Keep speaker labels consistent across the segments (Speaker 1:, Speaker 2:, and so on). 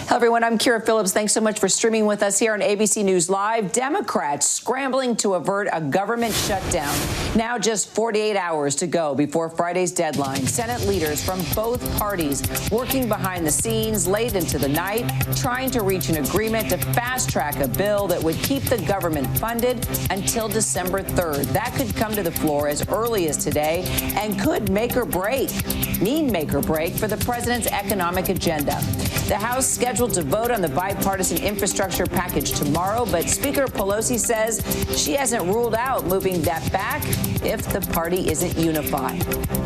Speaker 1: Hello, everyone. I'm Kira Phillips. Thanks so much for streaming with us here on ABC News Live. Democrats scrambling to avert a government shutdown. Now just 48 hours to go before Friday's deadline. Senate leaders from both parties working behind the scenes late into the night, trying to reach an agreement to fast-track a bill that would keep the government funded until December 3rd. That could come to the floor as early as today and could make or break for the president's economic agenda. The House scheduled to vote on the bipartisan infrastructure package tomorrow, but Speaker Pelosi says she hasn't ruled out moving that back if the party isn't unified.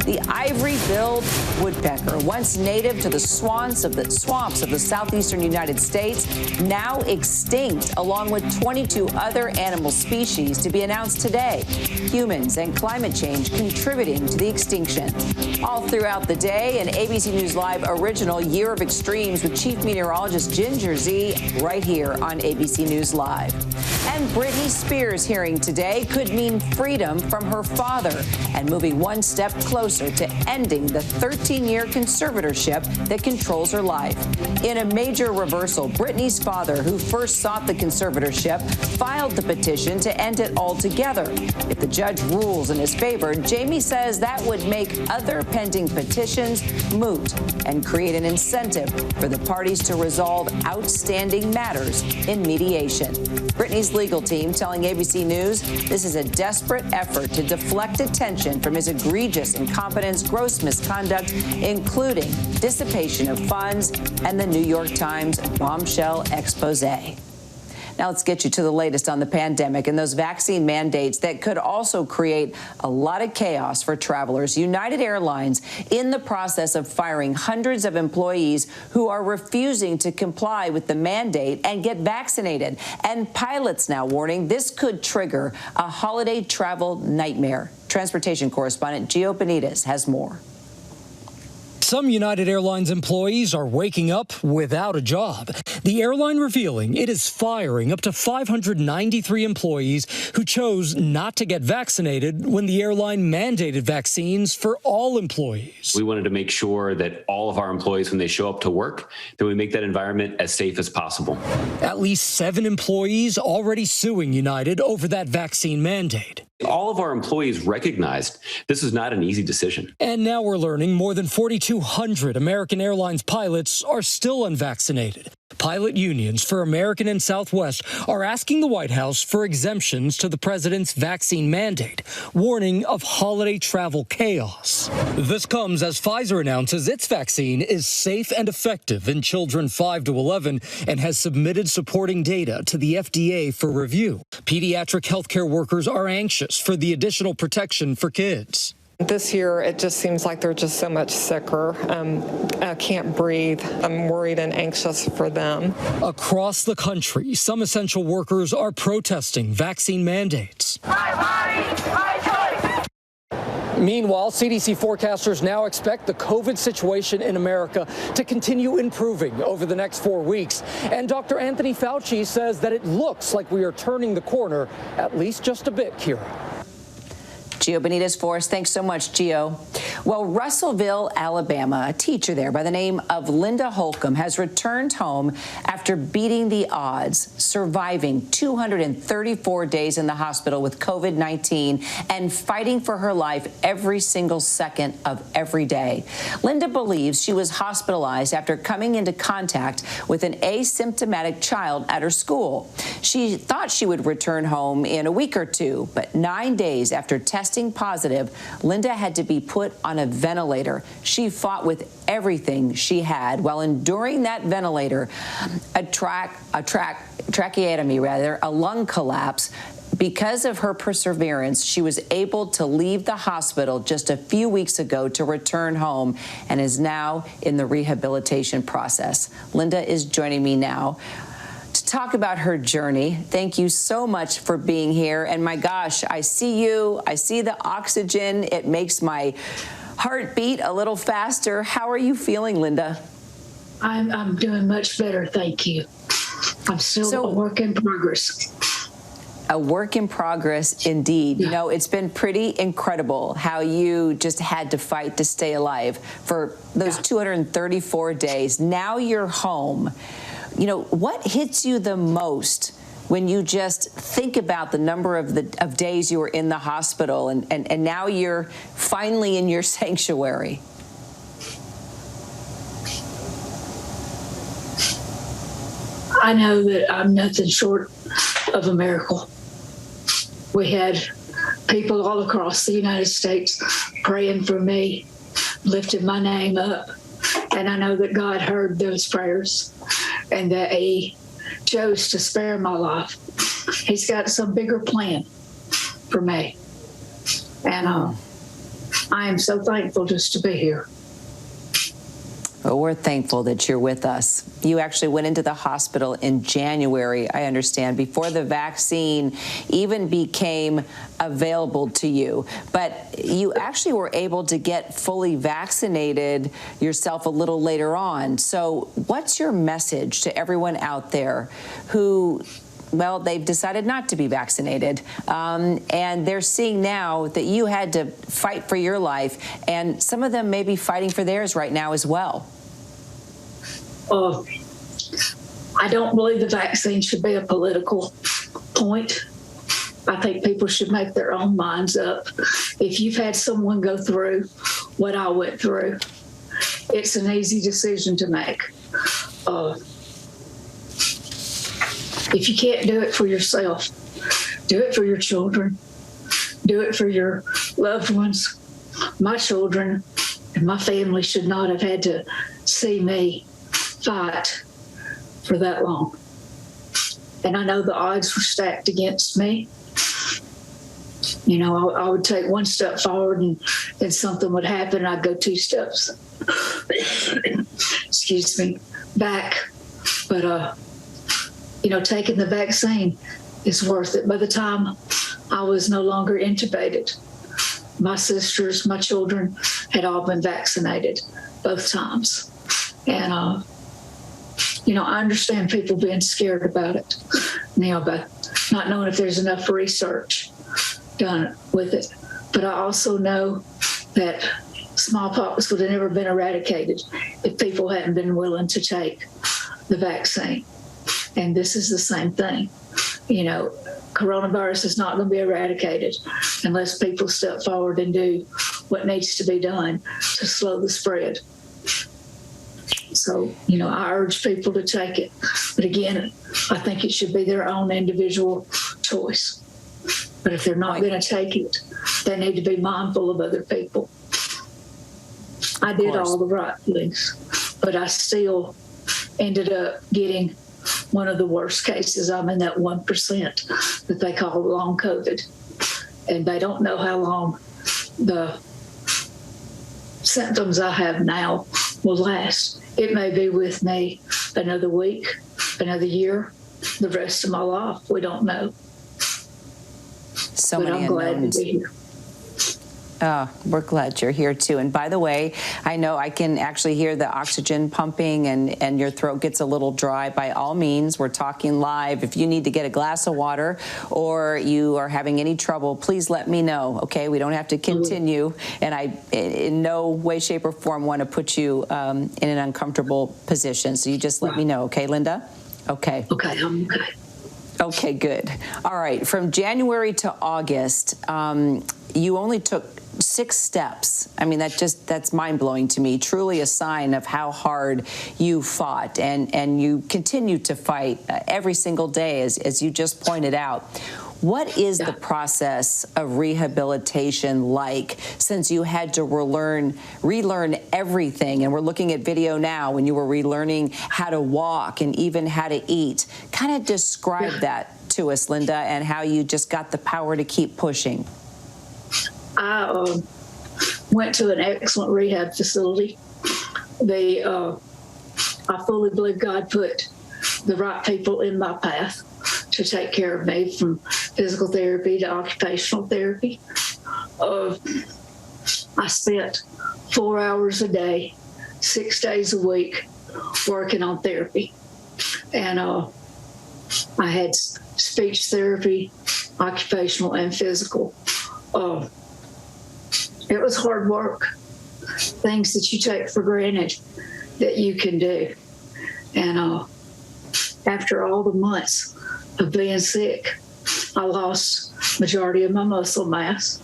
Speaker 1: The ivory-billed woodpecker, once native to the swamps of the southeastern United States, now extinct, along with 22 other animal species to be announced today. Humans and climate change contributing to the extinction. All throughout the day, an ABC News Live original Year of Extremes with Chief Meteorologist Ginger Z right here on ABC News Live. And Britney Spears' hearing today could mean freedom from her father and moving one step closer to ending the 13-year conservatorship that controls her life. In a major reversal, Britney's father, who first sought the conservatorship, filed the petition to end it altogether. If the judge rules in his favor, Jamie says that would make other pending petitions moot and create an incentive for the parties to resolve outstanding matters in mediation. Britney's legal team telling ABC News this is a desperate effort to deflect attention from his egregious incompetence, gross misconduct, including dissipation of funds and the New York Times bombshell expose. Now let's get you to the latest on the pandemic and those vaccine mandates that could also create a lot of chaos for travelers. United Airlines in the process of firing hundreds of employees who are refusing to comply with the mandate and get vaccinated. And pilots now warning this could trigger a holiday travel nightmare. Transportation correspondent Gio Benitez has more.
Speaker 2: Some United Airlines employees are waking up without a job. The airline revealing it is firing up to 593 employees who chose not to get vaccinated when the airline mandated vaccines for all employees.
Speaker 3: We wanted to make sure that all of our employees, when they show up to work, that we make that environment as safe as possible.
Speaker 2: At least 7 employees already suing United over that vaccine mandate.
Speaker 3: All of our employees recognized this is not an easy decision.
Speaker 2: And now we're learning more than 4,200 American Airlines pilots are still unvaccinated. Pilot unions for American and Southwest are asking the White House for exemptions to the president's vaccine mandate, warning of holiday travel chaos. This comes as Pfizer announces its vaccine is safe and effective in children 5 to 11 and has submitted supporting data to the FDA for review. Pediatric healthcare workers are anxious for the additional protection for kids.
Speaker 4: This year, it just seems like they're just so much sicker. I can't breathe. I'm worried and anxious for them.
Speaker 2: Across the country, some essential workers are protesting vaccine mandates.
Speaker 5: My body, my choice.
Speaker 2: Meanwhile, CDC forecasters now expect the COVID situation in America to continue improving over the next 4 weeks. And Dr. Anthony Fauci says that it looks like we are turning the corner, at least just a bit, Kira.
Speaker 1: Gio Benitez for us. Thanks so much, Gio. Well, Russellville, Alabama, a teacher there by the name of Linda Holcomb has returned home after beating the odds, surviving 234 days in the hospital with COVID-19 and fighting for her life every single second of every day. Linda believes she was hospitalized after coming into contact with an asymptomatic child at her school. She thought she would return home in a week or two, but 9 days after testing positive, Linda had to be put on a ventilator. She fought with everything she had while enduring that ventilator, a tracheotomy, a lung collapse. Because of her perseverance, she was able to leave the hospital just a few weeks ago to return home and is now in the rehabilitation process. Linda is joining me now to talk about her journey. Thank you so much for being here. And my gosh, I see you. I see the oxygen. It makes my heart beat a little faster. How are you feeling, Linda?
Speaker 5: I'm doing much better, thank you. I'm still a work in progress.
Speaker 1: A work in progress indeed. Yeah. You know, it's been pretty incredible how you just had to fight to stay alive for those 234 days. Now you're home. What hits you the most when you just think about the number of days you were in the hospital and now you're finally in your sanctuary?
Speaker 5: I know that I'm nothing short of a miracle. We had people all across the United States praying for me, lifting my name up. And I know that God heard those prayers and that He chose to spare my life. He's got some bigger plan for me. And I am so thankful just to be here.
Speaker 1: Well, we're thankful that you're with us. You actually went into the hospital in January, I understand, before the vaccine even became available to you. But you actually were able to get fully vaccinated yourself a little later on. So what's your message to everyone out there who, well, they've decided not to be vaccinated, and they're seeing now that you had to fight for your life, and some of them may be fighting for theirs right now as well?
Speaker 5: I don't believe the vaccine should be a political point. I think people should make their own minds up. If you've had someone go through what I went through, it's an easy decision to make. If you can't do it for yourself, do it for your children. Do it for your loved ones. My children and my family should not have had to see me fight for that long. And I know the odds were stacked against me. I would take one step forward and then something would happen and I'd go 2 steps, excuse me, back. But, taking the vaccine is worth it. By the time I was no longer intubated, my sisters, my children had all been vaccinated both times. And, I understand people being scared about it now, but not knowing if there's enough research done with it. But I also know that smallpox would have never been eradicated if people hadn't been willing to take the vaccine. And this is the same thing. Coronavirus is not going to be eradicated unless people step forward and do what needs to be done to slow the spread. So, I urge people to take it. But again, I think it should be their own individual choice. But if they're not going to take it, they need to be mindful of other people. I did all the right things, but I still ended up getting one of the worst cases. I'm in that 1% that they call long COVID. And they don't know how long the symptoms I have now will last. It may be with me another week, another year, the rest of my life. We don't know.
Speaker 1: But I'm glad to be here. We're glad you're here, too. And by the way, I know I can actually hear the oxygen pumping and your throat gets a little dry. By all means, we're talking live. If you need to get a glass of water or you are having any trouble, please let me know, okay? We don't have to continue. And I, in no way, shape, or form, want to put you in an uncomfortable position. So you just let me know, okay, Linda? Okay.
Speaker 5: Okay, I'm okay.
Speaker 1: Okay, good. All right. From January to August, you only took 6 steps. I mean, that's mind-blowing to me. Truly a sign of how hard you fought, and you continue to fight every single day, as you just pointed out. What is the process of rehabilitation like, since you had to relearn everything? And we're looking at video now when you were relearning how to walk and even how to eat. Kind of describe that to us, Linda, and how you just got the power to keep pushing.
Speaker 5: I went to an excellent rehab facility. I fully believe God put the right people in my path to take care of me, from physical therapy to occupational therapy. I spent 4 hours a day, 6 days a week working on therapy. And I had speech therapy, occupational and physical. It was hard work, things that you take for granted that you can do. And after all the months of being sick, I lost majority of my muscle mass,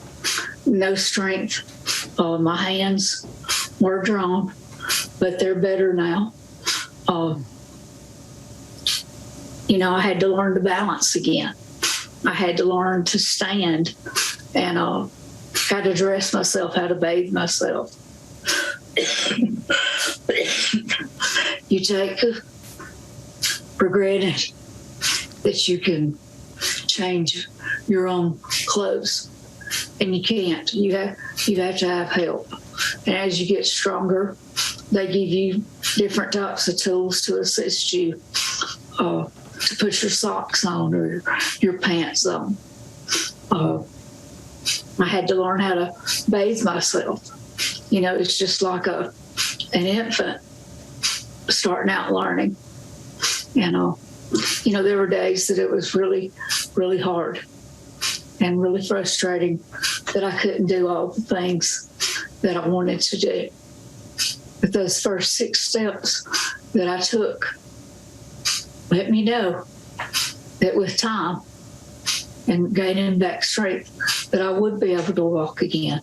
Speaker 5: no strength. My hands were drawn, but they're better now. I had to learn to balance again. I had to learn to stand and how to dress myself, how to bathe myself. You take for granted that you can change your own clothes, and you can't. You have to have help. And as you get stronger, they give you different types of tools to assist you to put your socks on or your pants on. I had to learn how to bathe myself. It's just like an infant starting out learning. There were days that it was really, really hard and really frustrating that I couldn't do all the things that I wanted to do. But those first 6 steps that I took let me know that with time and gaining back strength that I would be able to walk again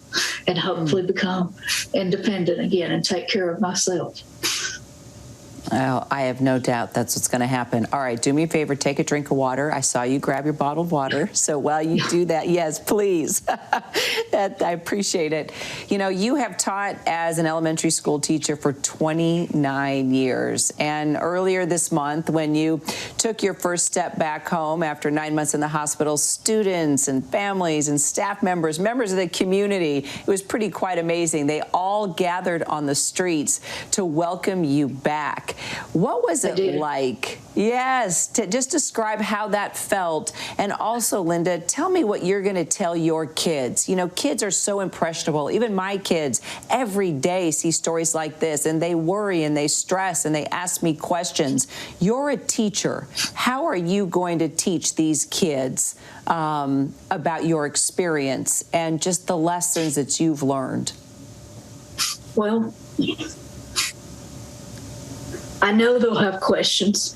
Speaker 5: and hopefully become independent again and take care of myself.
Speaker 1: Oh, I have no doubt that's what's going to happen. All right, do me a favor, take a drink of water. I saw you grab your bottle of water. So while you do that, yes, please. I appreciate it. You have taught as an elementary school teacher for 29 years. And earlier this month, when you took your first step back home after 9 months in the hospital, students and families and staff members, members of the community, it was quite amazing. They all gathered on the streets to welcome you back. What was it like? Yes, to just describe how that felt. And also, Linda, tell me what you're going to tell your kids. Kids are so impressionable. Even my kids every day see stories like this, and they worry and they stress and they ask me questions. You're a teacher. How are you going to teach these kids about your experience and just the lessons that you've learned?
Speaker 5: Well, I know they'll have questions,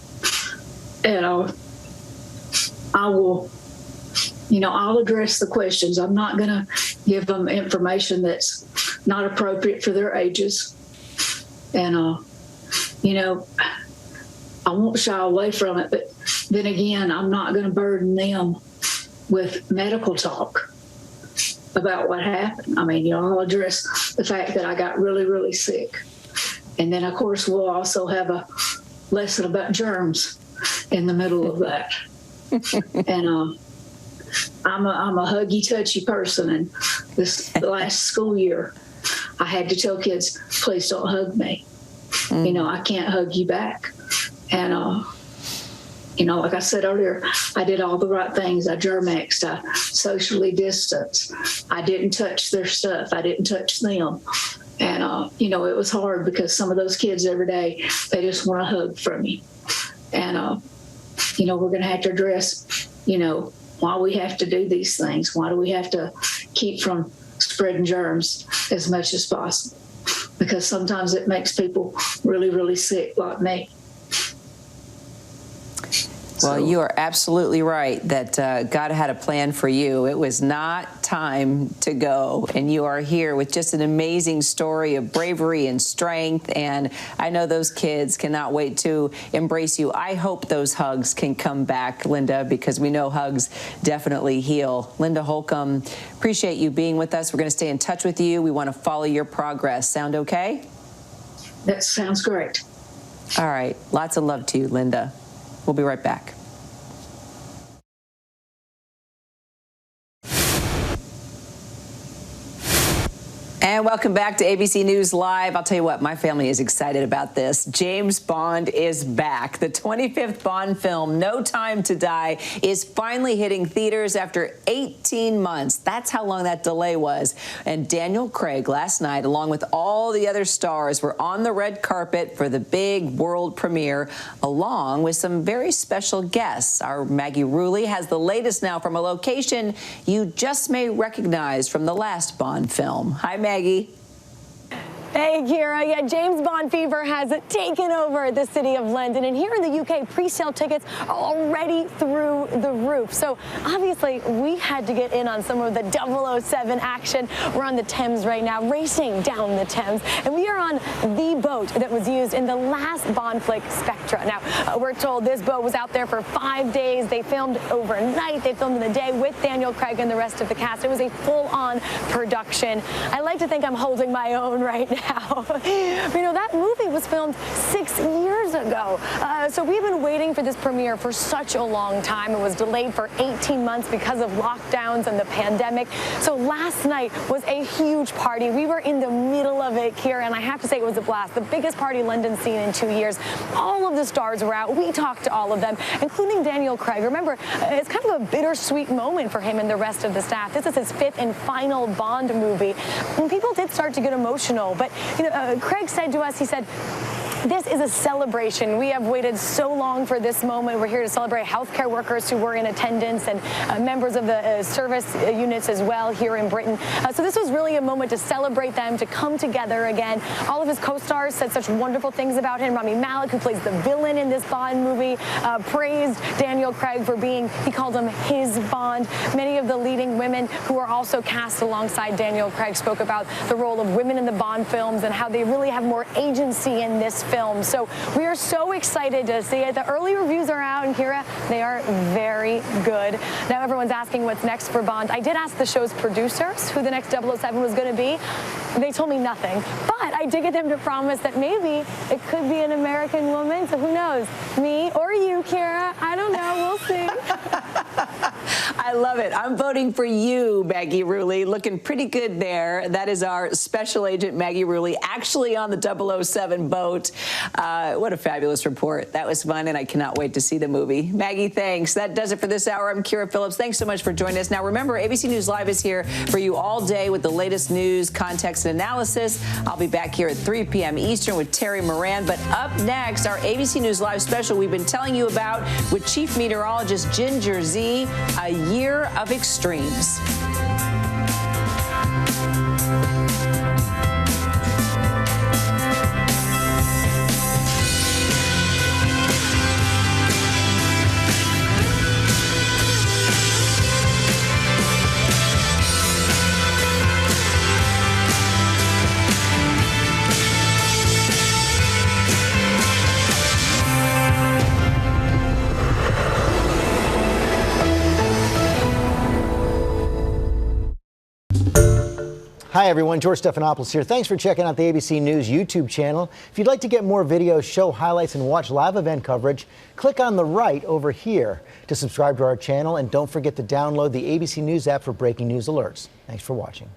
Speaker 5: and I will, I'll address the questions. I'm not going to give them information that's not appropriate for their ages. And, I won't shy away from it, but then again, I'm not going to burden them with medical talk about what happened. I'll address the fact that I got really, really sick. And then, of course, we'll also have a lesson about germs in the middle of that. And I'm a huggy, touchy person. And this last school year, I had to tell kids, please don't hug me. I can't hug you back. And, like I said earlier, I did all the right things. I germexed, I socially distanced. I didn't touch their stuff. I didn't touch them. And, it was hard because some of those kids every day, they just want a hug from you. And, we're going to have to address, why we have to do these things. Why do we have to keep from spreading germs as much as possible? Because sometimes it makes people really, really sick like me.
Speaker 1: Well, you are absolutely right that God had a plan for you. It was not time to go, and you are here with just an amazing story of bravery and strength, and I know those kids cannot wait to embrace you. I hope those hugs can come back, Linda, because we know hugs definitely heal. Linda Holcomb, appreciate you being with us. We're going to stay in touch with you. We want to follow your progress. Sound okay?
Speaker 5: That sounds great.
Speaker 1: All right. Lots of love to you, Linda. We'll be right back. And welcome back to ABC News Live. I'll tell you what, my family is excited about this. James Bond is back. The 25th Bond film, No Time to Die, is finally hitting theaters after 18 months. That's how long that delay was. And Daniel Craig last night, along with all the other stars, were on the red carpet for the big world premiere, along with some very special guests. Our Maggie Rulli has the latest now from a location you just may recognize from the last Bond film. Hi, Maggie.
Speaker 6: Hey, Kira. Yeah, James Bond fever has taken over the city of London. And here in the UK, pre-sale tickets are already through the roof. So obviously, we had to get in on some of the 007 action. We're on the Thames right now, racing down the Thames. And we are on the boat that was used in the last Bond flick, Spectra. Now, we're told this boat was out there for 5 days. They filmed overnight. They filmed in the day with Daniel Craig and the rest of the cast. It was a full-on production. I like to think I'm holding my own right now. You know, that movie was filmed 6 years ago. So we've been waiting for this premiere for such a long time. It was delayed for 18 months because of lockdowns and the pandemic. So last night was a huge party. We were in the middle of it, Kira, and I have to say it was a blast. The biggest party London's seen in 2 years. All of the stars were out. We talked to all of them, including Daniel Craig. Remember, it's kind of a bittersweet moment for him and the rest of the staff. This is his 5th and final Bond movie. And people did start to get emotional, but you know, Craig said to us, he said, this is a celebration. We have waited so long for this moment. We're here to celebrate healthcare workers who were in attendance and members of the service units as well here in Britain. So this was really a moment to celebrate them, to come together again. All of his co-stars said such wonderful things about him. Rami Malek, who plays the villain in this Bond movie, praised Daniel Craig for being, he called him his Bond. Many of the leading women who are also cast alongside Daniel Craig spoke about the role of women in the Bond films and how they really have more agency in this film. So we are so excited to see it. The early reviews are out, and Kira, they are very good. Now everyone's asking what's next for Bond. I did ask the show's producers who the next 007 was going to be. They told me nothing, but I did get them to promise that maybe it could be an American woman. So who knows? Me or you, Kira? I don't know. We'll see.
Speaker 1: I love it. I'm voting for you, Maggie Rulli. Looking pretty good there. That is our special agent, Maggie Rulli, actually on the 007 boat. What a fabulous report. That was fun, and I cannot wait to see the movie. Maggie, thanks. That does it for this hour. I'm Kira Phillips. Thanks so much for joining us. Now, remember, ABC News Live is here for you all day with the latest news, context, and analysis. I'll be back here at 3 p.m. Eastern with Terry Moran. But up next, our ABC News Live special we've been telling you about with Chief Meteorologist Ginger Z, a year of extremes.
Speaker 7: Hi everyone, George Stephanopoulos here. Thanks for checking out the ABC News YouTube channel. If you'd like to get more videos, show highlights, and watch live event coverage, click on the right over here to subscribe to our channel, and don't forget to download the ABC News app for breaking news alerts. Thanks for watching.